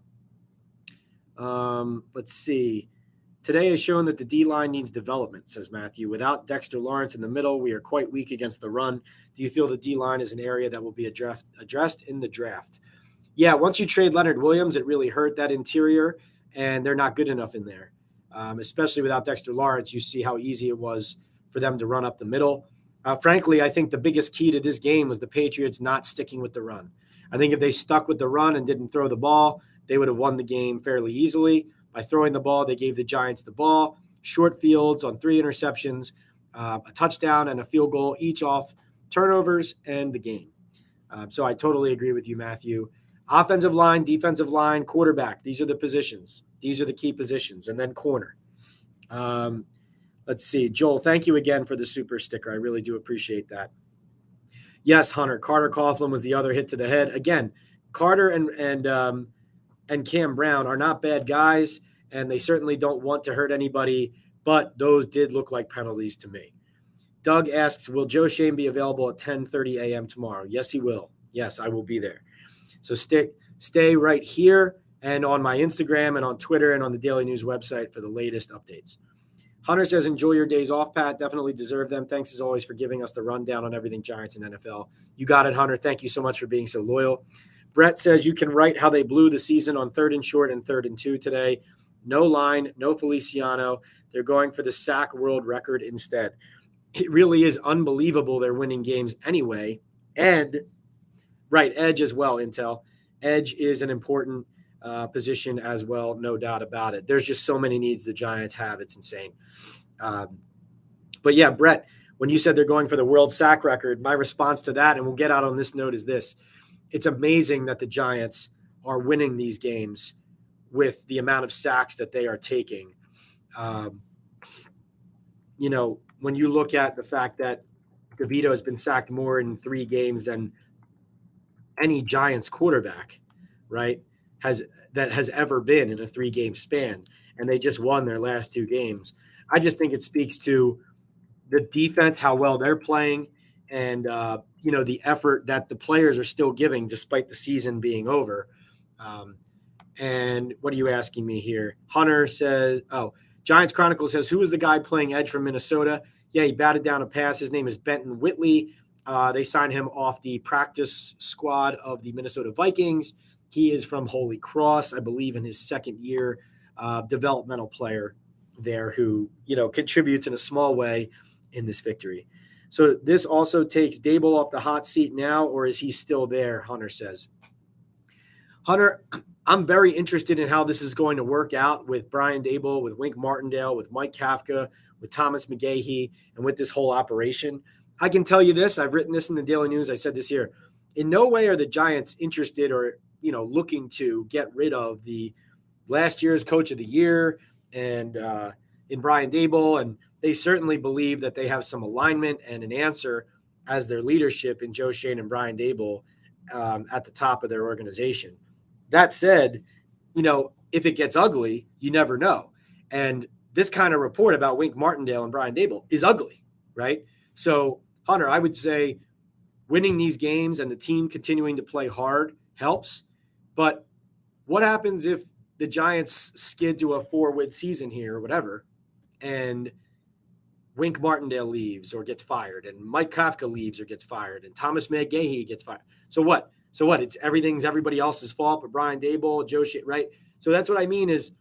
Let's see. Today has shown that the D-line needs development, says Matthew. Without Dexter Lawrence in the middle, we are quite weak against the run. Do you feel the D-line is an area that will be addressed in the draft? Yeah, once you trade Leonard Williams, it really hurt that interior, and they're not good enough in there. Especially without Dexter Lawrence, you see how easy it was for them to run up the middle. Frankly, I think the biggest key to this game was the Patriots not sticking with the run. I think if they stuck with the run and didn't throw the ball, they would have won the game fairly easily. By throwing the ball, they gave the Giants the ball, short fields on 3 interceptions, a touchdown and a field goal, each off turnovers and the game. So I totally agree with you, Matthew. Offensive line, defensive line, quarterback. These are the positions. These are the key positions. And then corner. Let's see. Joel, thank you again for the super sticker. I really do appreciate that. Yes, Hunter. Carter Coughlin was the other hit to the head. Again, Carter and Cam Brown are not bad guys, and they certainly don't want to hurt anybody, but those did look like penalties to me. Doug asks, will Joe Shane be available at 10:30 a.m. tomorrow? Yes, he will. Yes, I will be there. So stay right here and on my Instagram and on Twitter and on the Daily News website for the latest updates. Hunter says, enjoy your days off, Pat. Definitely deserve them. Thanks as always for giving us the rundown on everything Giants and NFL. You got it, Hunter. Thank you so much for being so loyal. Brett says you can write how they blew the season on 3rd and short and 3rd and 2 today. No line, no Feliciano. They're going for the sack world record instead. It really is unbelievable they're winning games anyway. And, right, edge as well, Intel. Edge is an important position as well, no doubt about it. There's just so many needs the Giants have. It's insane. But, yeah, Brett, when you said they're going for the world sack record, my response to that, and we'll get out on this note, is this. It's amazing that the Giants are winning these games with the amount of sacks that they are taking. When you look at the fact that DeVito has been sacked more in 3 games than any Giants quarterback, right, has ever been in a 3-game span, and they just won their last 2 games. I just think it speaks to the defense, how well they're playing, and the effort that the players are still giving despite the season being over. And what are you asking me here? Hunter says, Giants Chronicle says, who was the guy playing edge from Minnesota? Yeah, he batted down a pass. His name is Benton Whitley. They signed him off the practice squad of the Minnesota Vikings. He is from Holy Cross, I believe, in his 2nd year, developmental player there who, contributes in a small way in this victory. So this also takes Daboll off the hot seat now, or is he still there, Hunter says. Hunter, I'm very interested in how this is going to work out with Brian Daboll, with Wink Martindale, with Mike Kafka, with Thomas McGahee, and with this whole operation. I can tell you this. I've written this in the Daily News. I said this here. In no way are the Giants interested or, looking to get rid of the last year's coach of the year and in Brian Daboll. And they certainly believe that they have some alignment and an answer as their leadership in Joe Shane and Brian Daboll at the top of their organization. That said, if it gets ugly, you never know. And this kind of report about Wink Martindale and Brian Daboll is ugly, right? So, Hunter, I would say winning these games and the team continuing to play hard helps. But what happens if the Giants skid to a 4-win season here or whatever, and Wink Martindale leaves or gets fired, and Mike Kafka leaves or gets fired, and Thomas McGahee gets fired? So what? It's everything's everybody else's fault, but Brian Daboll, Joe Shane, right? So that's what I mean is,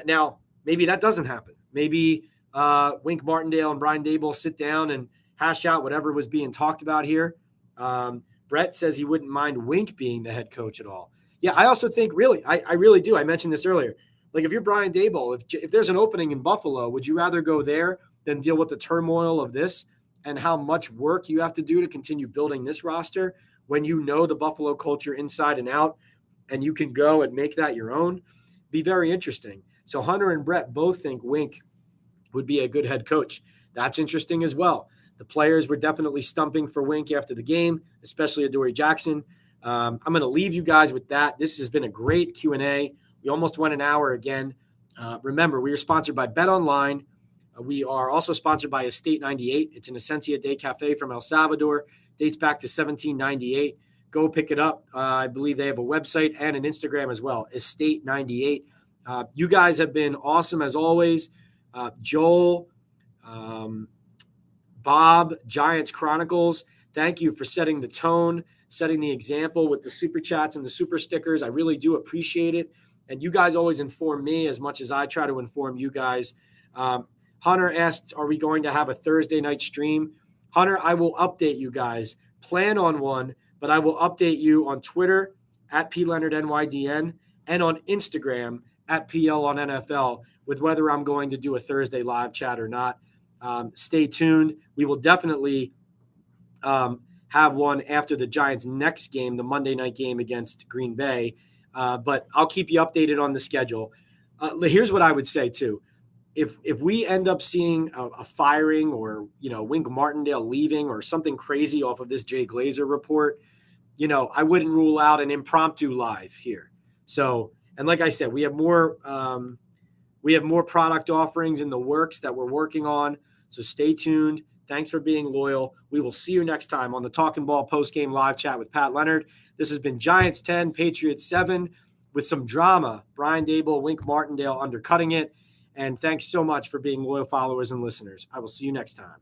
now maybe that doesn't happen. Maybe Wink Martindale and Brian Daboll sit down and hash out whatever was being talked about here. Brett says he wouldn't mind Wink being the head coach at all. Yeah, I also think I really do. I mentioned this earlier. Like if you're Brian Daboll, if there's an opening in Buffalo, would you rather go there than deal with the turmoil of this and how much work you have to do to continue building this roster when you know the Buffalo culture inside and out and you can go and make that your own? Be very interesting. So Hunter and Brett both think Wink would be a good head coach. That's interesting as well. The players were definitely stumping for Wink after the game, especially Adoree Jackson. I'm going to leave you guys with that. This has been a great Q&A. We almost went an hour again. Remember, we are sponsored by BetOnline. We are also sponsored by Estate 98. It's an Esencia Day Cafe from El Salvador. Dates back to 1798. Go pick it up. I believe they have a website and an Instagram as well, Estate 98. You guys have been awesome as always. Joel, Bob, Giants Chronicles, thank you for setting the tone, setting the example with the super chats and the super stickers. I really do appreciate it. And you guys always inform me as much as I try to inform you guys. Hunter asked, are we going to have a Thursday night stream? Hunter, I will update you guys. Plan on one, but I will update you on Twitter at PLeonardNYDN and on Instagram at PL on NFL with whether I'm going to do a Thursday live chat or not. Stay tuned. We will definitely have one after the Giants' next game, the Monday night game against Green Bay. But I'll keep you updated on the schedule. Here's what I would say, too. If we end up seeing a firing or, Wink Martindale leaving or something crazy off of this Jay Glazer report, I wouldn't rule out an impromptu live here. So, and like I said, we have more product offerings in the works that we're working on. So stay tuned. Thanks for being loyal. We will see you next time on the Talkin Ball Postgame live chat with Pat Leonard. This has been Giants 10, Patriots 7 with some drama. Brian Daboll, Wink Martindale undercutting it. And thanks so much for being loyal followers and listeners. I will see you next time.